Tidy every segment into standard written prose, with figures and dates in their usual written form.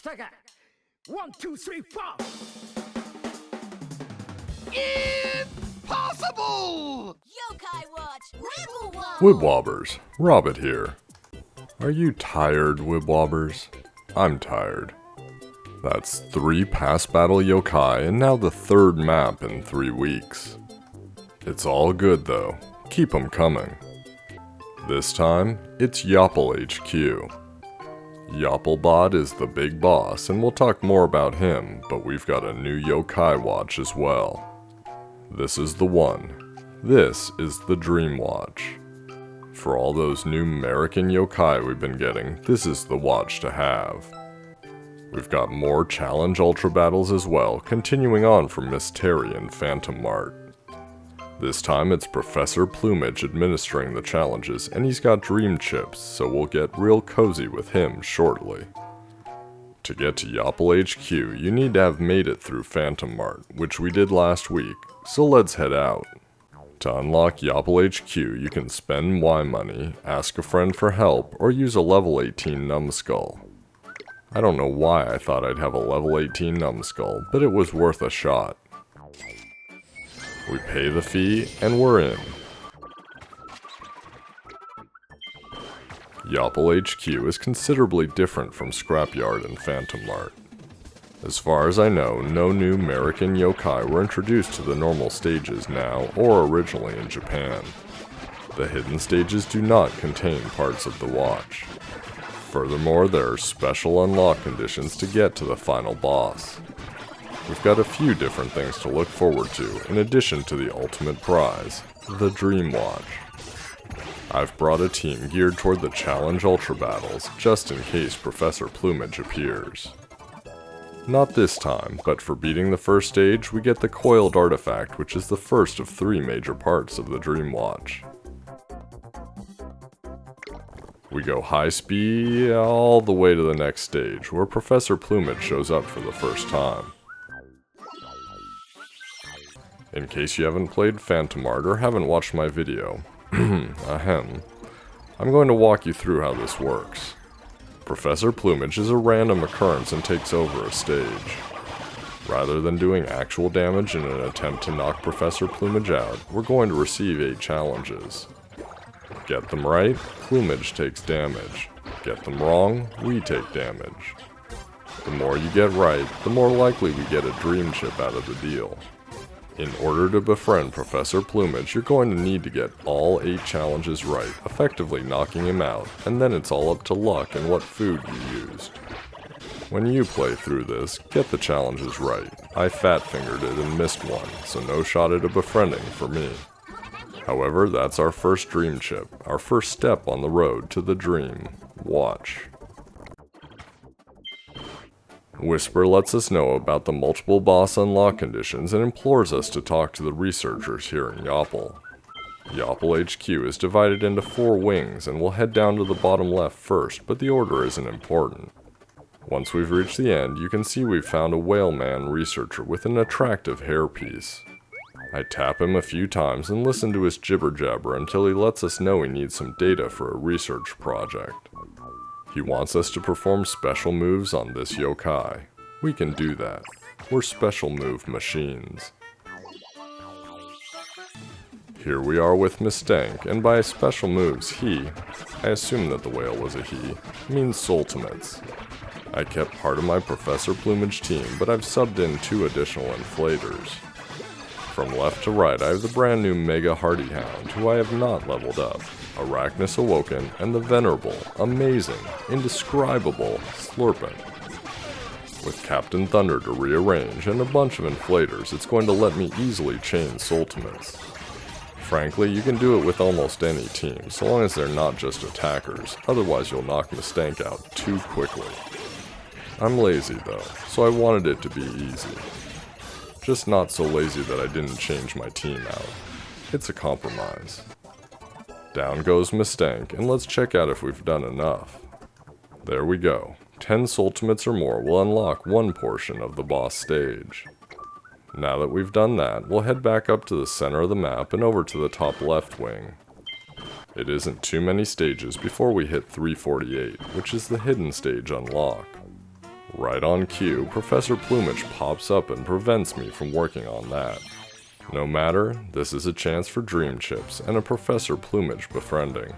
1, 2, 3, 4! Impossible! Yo-Kai Watch Wibble Wobble! Wibwobbers, Robbett here. Are you tired, Wibwobbers? I'm tired. That's 3 past battle yokai and now the 3rd map in 3 weeks. It's all good though, keep 'em coming. This time, it's Yopple HQ. Yopple-bot is the big boss and we'll talk more about him, but we've got a new Yo-Kai Watch as well. This is the one. This is the Dream Watch. For all those new American yokai we've been getting, this is the watch to have. We've got more challenge ultra battles as well, continuing on from Miss Terry and Phantom Mart. This time it's Professor Plumage administering the challenges, and he's got dream chips, so we'll get real cozy with him shortly. To get to Yopple HQ, you need to have made it through Phantom Mart, which we did last week, so let's head out. To unlock Yopple HQ, you can spend Y money, ask a friend for help, or use a level 18 numbskull. I don't know why I thought I'd have a level 18 numbskull, but it was worth a shot. We pay the fee, and we're in. Yopple HQ is considerably different from Scrapyard and Phantom Mart. As far as I know, no new American yokai were introduced to the normal stages now or originally in Japan. The hidden stages do not contain parts of the watch. Furthermore, there are special unlock conditions to get to the final boss. We've got a few different things to look forward to in addition to the ultimate prize, the Dream Watch. I've brought a team geared toward the challenge ultra battles just in case Professor Plumage appears. Not this time, but for beating the first stage, we get the Coiled Artifact, which is the first of 3 major parts of the Dream Watch. We go high speed all the way to the next stage, where Professor Plumage shows up for the first time. In case you haven't played Phantom Mart or haven't watched my video, I'm going to walk you through how this works. Professor Plumage is a random occurrence and takes over a stage. Rather than doing actual damage in an attempt to knock Professor Plumage out, we're going to receive 8 challenges. Get them right, Plumage takes damage. Get them wrong, we take damage. The more you get right, the more likely we get a dream chip out of the deal. In order to befriend Professor Plumage, you're going to need to get all 8 challenges right, effectively knocking him out, and then it's all up to luck and what food you used. When you play through this, get the challenges right. I fat-fingered it and missed one, so no shot at a befriending for me. However, that's our first dream chip, our first step on the road to the Dream Watch. Whisper lets us know about the multiple boss unlock conditions and implores us to talk to the researchers here in Yopple. Yopple HQ is divided into 4 wings and we'll head down to the bottom left first, but the order isn't important. Once we've reached the end, you can see we've found a whale man researcher with an attractive hairpiece. I tap him a few times and listen to his jibber-jabber until he lets us know he needs some data for a research project. He wants us to perform special moves on this yokai. We can do that. We're special move machines. Here we are with Mistank, and by special moves he, I assume that the whale was a he, means Soultimates. I kept part of my Professor Plumage team, but I've subbed in 2 additional inflators. From left to right, I have the brand new Mega Hardy Hound, who I have not leveled up, Arachnus Awoken, and the venerable, amazing, indescribable Slurpin. With Captain Thunder to rearrange and a bunch of inflators, it's going to let me easily chain Soultimates. Frankly, you can do it with almost any team, so long as they're not just attackers, otherwise you'll knock Mistank out too quickly. I'm lazy though, so I wanted it to be easy. Just not so lazy that I didn't change my team out. It's a compromise. Down goes Mistank, and let's check out if we've done enough. There we go. 10 Soultimates or more will unlock 1 portion of the boss stage. Now that we've done that, we'll head back up to the center of the map and over to the top left wing. It isn't too many stages before we hit 348, which is the hidden stage unlock. Right on cue, Professor Plumage pops up and prevents me from working on that. No matter, this is a chance for dream chips and a Professor Plumage befriending.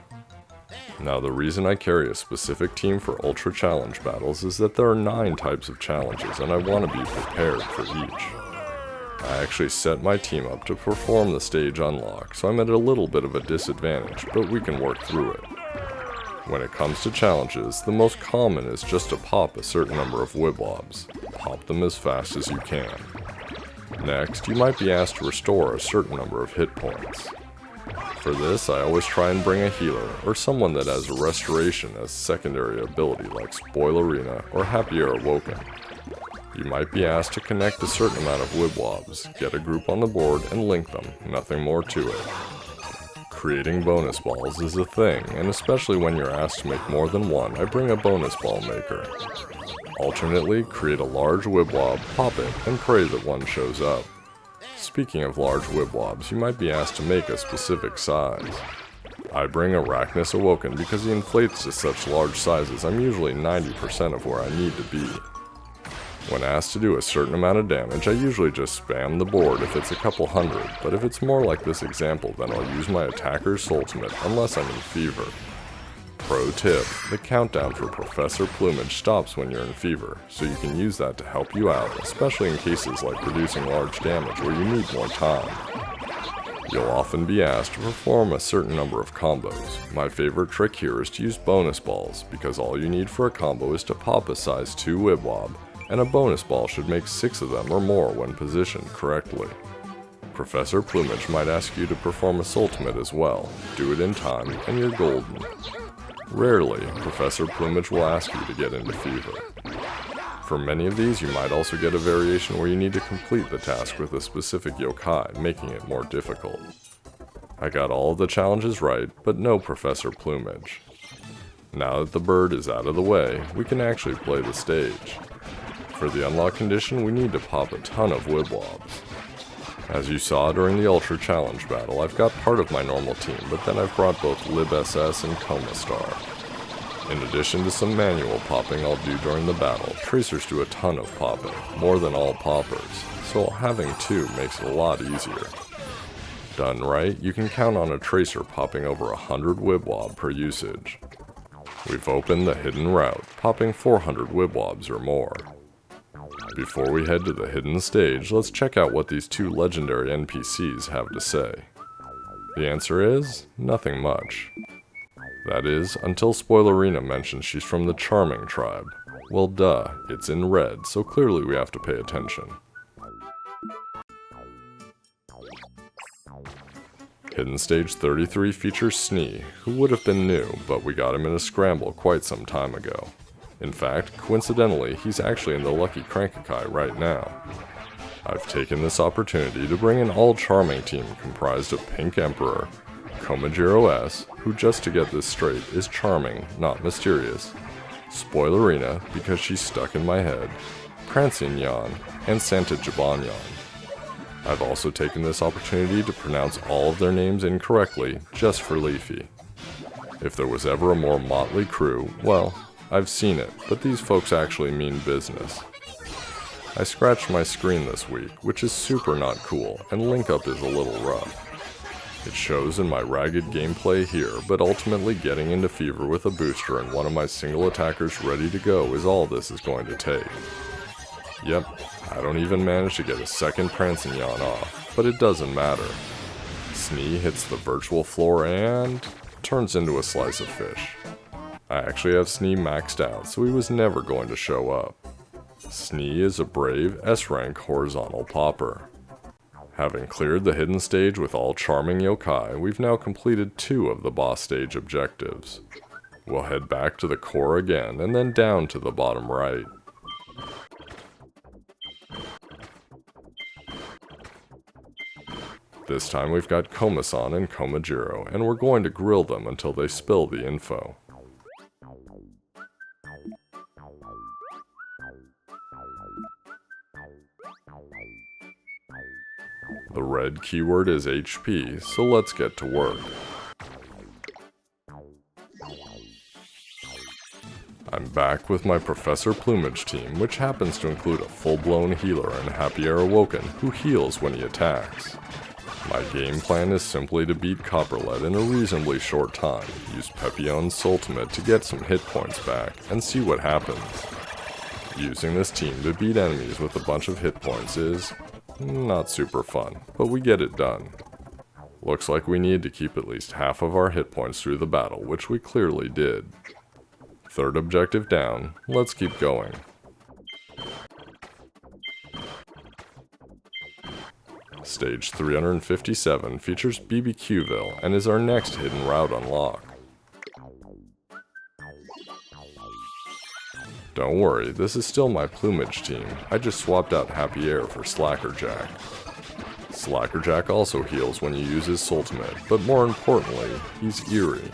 Now the reason I carry a specific team for Ultra Challenge battles is that there are 9 types of challenges and I want to be prepared for each. I actually set my team up to perform the stage unlock, so I'm at a little bit of a disadvantage, but we can work through it. When it comes to challenges, the most common is just to pop a certain number of Wibwobs. Pop them as fast as you can. Next, you might be asked to restore a certain number of hit points. For this, I always try and bring a healer, or someone that has restoration as secondary ability like Spoilerina or Happier Awoken. You might be asked to connect a certain amount of Wibwobs, get a group on the board, and link them, nothing more to it. Creating bonus balls is a thing, and especially when you're asked to make more than one, I bring a bonus ball maker. Alternately, create a large Wibwob, pop it, and pray that one shows up. Speaking of large Wibwobs, you might be asked to make a specific size. I bring Arachnus Awoken because he inflates to such large sizes I'm usually 90% of where I need to be. When asked to do a certain amount of damage, I usually just spam the board if it's a couple hundred, but if it's more like this example, then I'll use my attacker's ultimate unless I'm in fever. Pro tip, the countdown for Professor Plumage stops when you're in fever, so you can use that to help you out, especially in cases like producing large damage where you need more time. You'll often be asked to perform a certain number of combos. My favorite trick here is to use bonus balls, because all you need for a combo is to pop a size 2 Wibwob, and a bonus ball should make 6 of them or more when positioned correctly. Professor Plumage might ask you to perform a ultimate as well. Do it in time, and you're golden. Rarely, Professor Plumage will ask you to get into fever. For many of these, you might also get a variation where you need to complete the task with a specific yokai, making it more difficult. I got all of the challenges right, but no Professor Plumage. Now that the bird is out of the way, we can actually play the stage. For the unlock condition, we need to pop a ton of Wibwobs. As you saw during the Ultra Challenge battle, I've got part of my normal team, but then I've brought both LibSS and Coma Star. In addition to some manual popping I'll do during the battle, Tracers do a ton of popping, more than all poppers, so having 2 makes it a lot easier. Done right, you can count on a Tracer popping over 100 Wibwob per usage. We've opened the hidden route, popping 400 Wibwobs or more. Before we head to the hidden stage, let's check out what these 2 legendary NPCs have to say. The answer is, nothing much. That is, until Spoilerina mentions she's from the Charming tribe. Well duh, it's in red, so clearly we have to pay attention. Hidden Stage 33 features Snee, who would have been new, but we got him in a scramble quite some time ago. In fact, coincidentally, he's actually in the Lucky Crankakai right now. I've taken this opportunity to bring an all-charming team comprised of Pink Emperor, Komajiro S, who just to get this straight is charming, not mysterious, Spoilerina, because she's stuck in my head, Prancing Yan, and Santa Jabanyan. I've also taken this opportunity to pronounce all of their names incorrectly, just for Leafy. If there was ever a more motley crew, well, I've seen it, but these folks actually mean business. I scratched my screen this week, which is super not cool, and link up is a little rough. It shows in my ragged gameplay here, but ultimately getting into fever with a booster and one of my single attackers ready to go is all this is going to take. Yep, I don't even manage to get a second Prancing Yan off, but it doesn't matter. Snee hits the virtual floor and turns into a slice of fish. I actually have Snee maxed out, so he was never going to show up. Snee is a brave S-rank horizontal popper. Having cleared the hidden stage with all charming yokai, we've now completed 2 of the boss stage objectives. We'll head back to the core again, and then down to the bottom right. This time we've got Koma-san and Komajiro, and we're going to grill them until they spill the info. The red keyword is HP, so let's get to work. I'm back with my Professor Plumage team, which happens to include a full-blown healer and Happy Air Awoken, who heals when he attacks. My game plan is simply to beat Copperlet in a reasonably short time, use Pepion's ultimate to get some hit points back, and see what happens. Using this team to beat enemies with a bunch of hit points is not super fun, but we get it done. Looks like we need to keep at least half of our hit points through the battle, which we clearly did. Third objective down, let's keep going. Stage 357 features BBQville and is our next hidden route unlock. Don't worry, this is still my Plumage team, I just swapped out Happy Air for Slackerjack. Slackerjack also heals when you use his ultimate, but more importantly, he's eerie.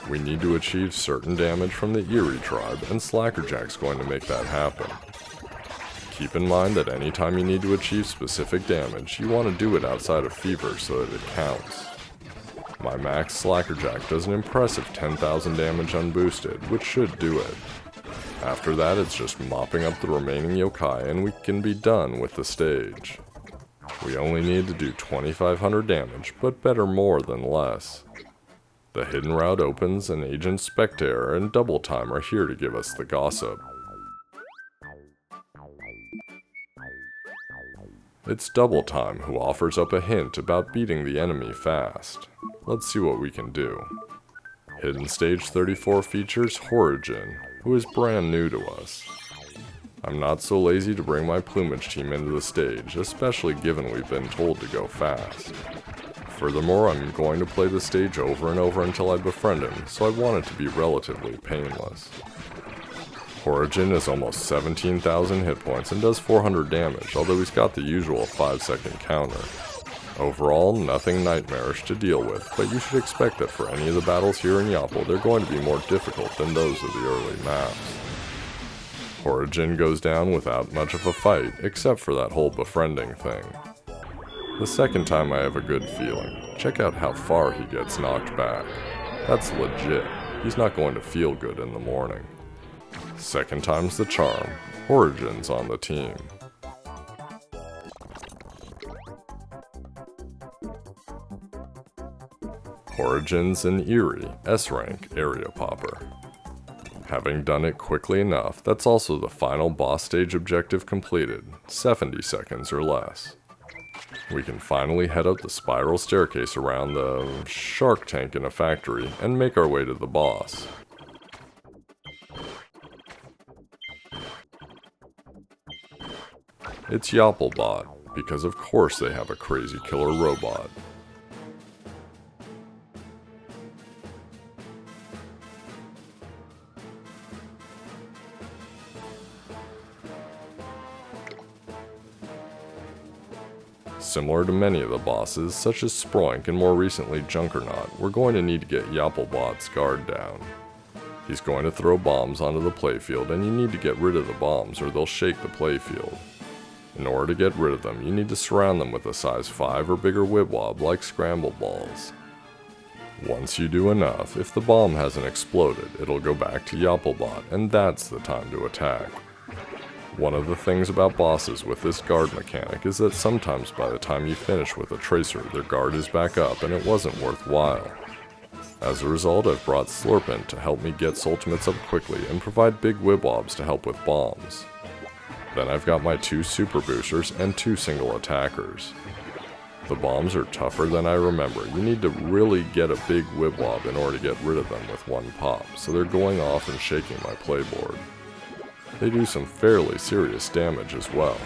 We need to achieve certain damage from the Eerie tribe, and Slackerjack's going to make that happen. Keep in mind that anytime you need to achieve specific damage, you want to do it outside of Fever so that it counts. My max Slackerjack does an impressive 10,000 damage unboosted, which should do it. After that, it's just mopping up the remaining yokai and we can be done with the stage. We only need to do 2,500 damage, but better more than less. The hidden route opens and Agent Spectre and Double Time are here to give us the gossip. It's Double Time who offers up a hint about beating the enemy fast. Let's see what we can do. Hidden Stage 34 features Horigin, who is brand new to us. I'm not so lazy to bring my Plumage team into the stage, especially given we've been told to go fast. Furthermore, I'm going to play the stage over and over until I befriend him, so I want it to be relatively painless. Horigin is almost 17,000 hit points and does 400 damage, although he's got the usual 5-second counter. Overall, nothing nightmarish to deal with, but you should expect that for any of the battles here in Yopple, they're going to be more difficult than those of the early maps. Horigin goes down without much of a fight, except for that whole befriending thing. The second time I have a good feeling. Check out how far he gets knocked back. That's legit. He's not going to feel good in the morning. Second time's the charm. Horigin's on the team. Horigin's an eerie, S-rank area popper. Having done it quickly enough, that's also the final boss stage objective completed, 70 seconds or less. We can finally head up the spiral staircase around the shark tank in a factory and make our way to the boss. It's Yopple-bot, because of course they have a crazy killer robot. Similar to many of the bosses, such as Sproink and more recently Junkernaut, we're going to need to get Yopple-bot's guard down. He's going to throw bombs onto the playfield and you need to get rid of the bombs or they'll shake the playfield. In order to get rid of them, you need to surround them with a size 5 or bigger Wibwob like scramble balls. Once you do enough, if the bomb hasn't exploded, it'll go back to Yopple-bot and that's the time to attack. One of the things about bosses with this guard mechanic is that sometimes by the time you finish with a tracer, their guard is back up and it wasn't worthwhile. As a result, I've brought Slurpin to help me get ultimates up quickly and provide big Wibwobs to help with bombs. Then I've got my 2 super boosters and 2 single attackers. The bombs are tougher than I remember. You need to really get a big Wibwob in order to get rid of them with one pop, so they're going off and shaking my playboard. They do some fairly serious damage as well.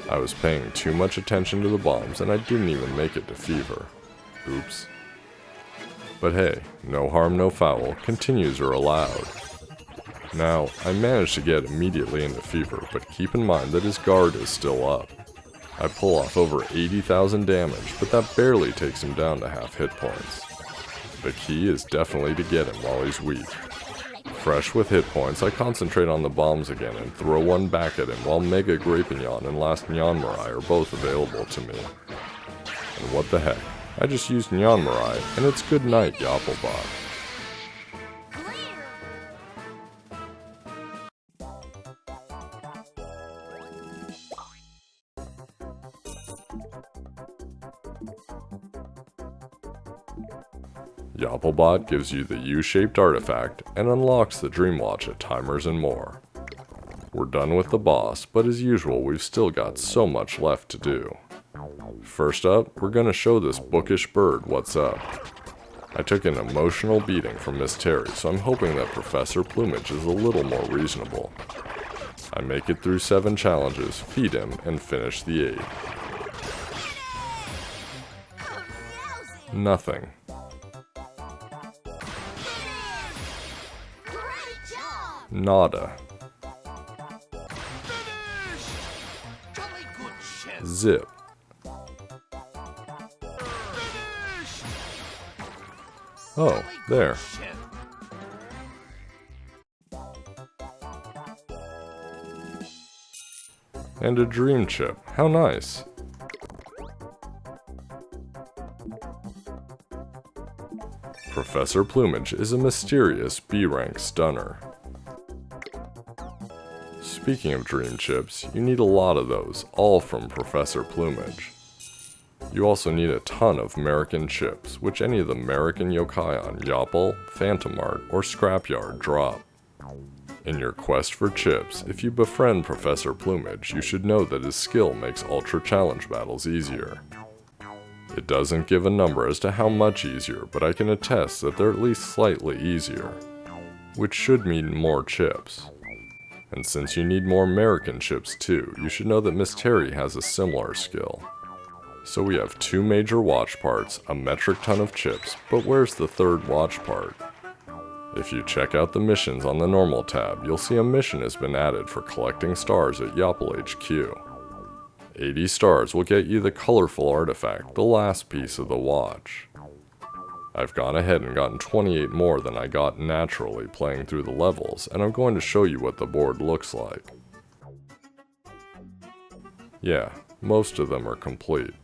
I was paying too much attention to the bombs and I didn't even make it to Fever. Oops. But hey, no harm no foul, continues are allowed. Now, I managed to get immediately into Fever, but keep in mind that his guard is still up. I pull off over 80,000 damage, but that barely takes him down to half hit points. The key is definitely to get him while he's weak. Fresh with hit points, I concentrate on the bombs again and throw one back at him while Mega Grapignon and Last Nyanmarai are both available to me. And what the heck, I just used Nyanmarai, and it's good night, Yopple-bot. Yopple-bot gives you the U-shaped artifact and unlocks the Dream Watch at Timers and More. We're done with the boss, but as usual we've still got so much left to do. First up, we're gonna show this bookish bird what's up. I took an emotional beating from Miss Terry, so I'm hoping that Professor Plumage is a little more reasonable. I make it through 7 challenges, feed him, and finish the 8. Nothing. Nada. Zip. Oh, there. And a dream chip. How nice. Professor Plumage is a mysterious B-rank stunner. Speaking of dream chips, you need a lot of those, all from Professor Plumage. You also need a ton of American chips, which any of the American yokai on Yopple, Phantom Art, or Scrapyard drop. In your quest for chips, if you befriend Professor Plumage, you should know that his skill makes Ultra Challenge battles easier. It doesn't give a number as to how much easier, but I can attest that they're at least slightly easier, which should mean more chips. And since you need more American chips too, you should know that Miss Terry has a similar skill. So we have 2 major watch parts, a metric ton of chips, but where's the 3rd watch part? If you check out the missions on the normal tab, you'll see a mission has been added for collecting stars at Yopple HQ. 80 stars will get you the colorful artifact, the last piece of the watch. I've gone ahead and gotten 28 more than I got naturally playing through the levels, and I'm going to show you what the board looks like. Yeah, most of them are complete.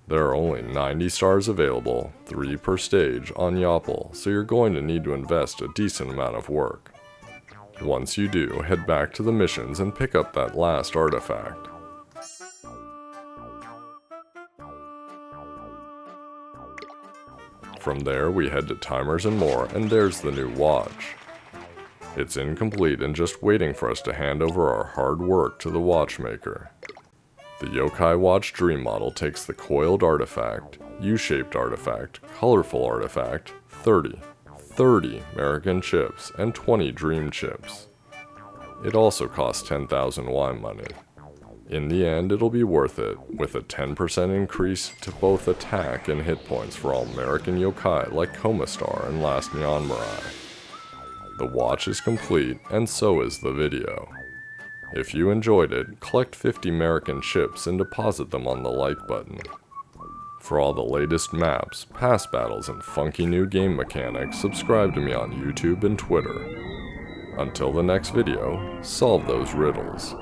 There are only 90 stars available, 3 per stage, on Yopple, so you're going to need to invest a decent amount of work. Once you do, head back to the missions and pick up that last artifact. From there, we head to Timers and More, and there's the new watch. It's incomplete and just waiting for us to hand over our hard work to the watchmaker. The Yo-Kai Watch Dream model takes the Coiled Artifact, U-shaped artifact, colorful artifact, 30 American chips, and 20 Dream chips. It also costs 10,000 Y money. In the end, it'll be worth it, with a 10% increase to both attack and hit points for all American yokai like Coma Star and Last Neon Mirai. The watch is complete, and so is the video. If you enjoyed it, collect 50 American chips and deposit them on the like button. For all the latest maps, past battles, and funky new game mechanics, subscribe to me on YouTube and Twitter. Until the next video, solve those riddles.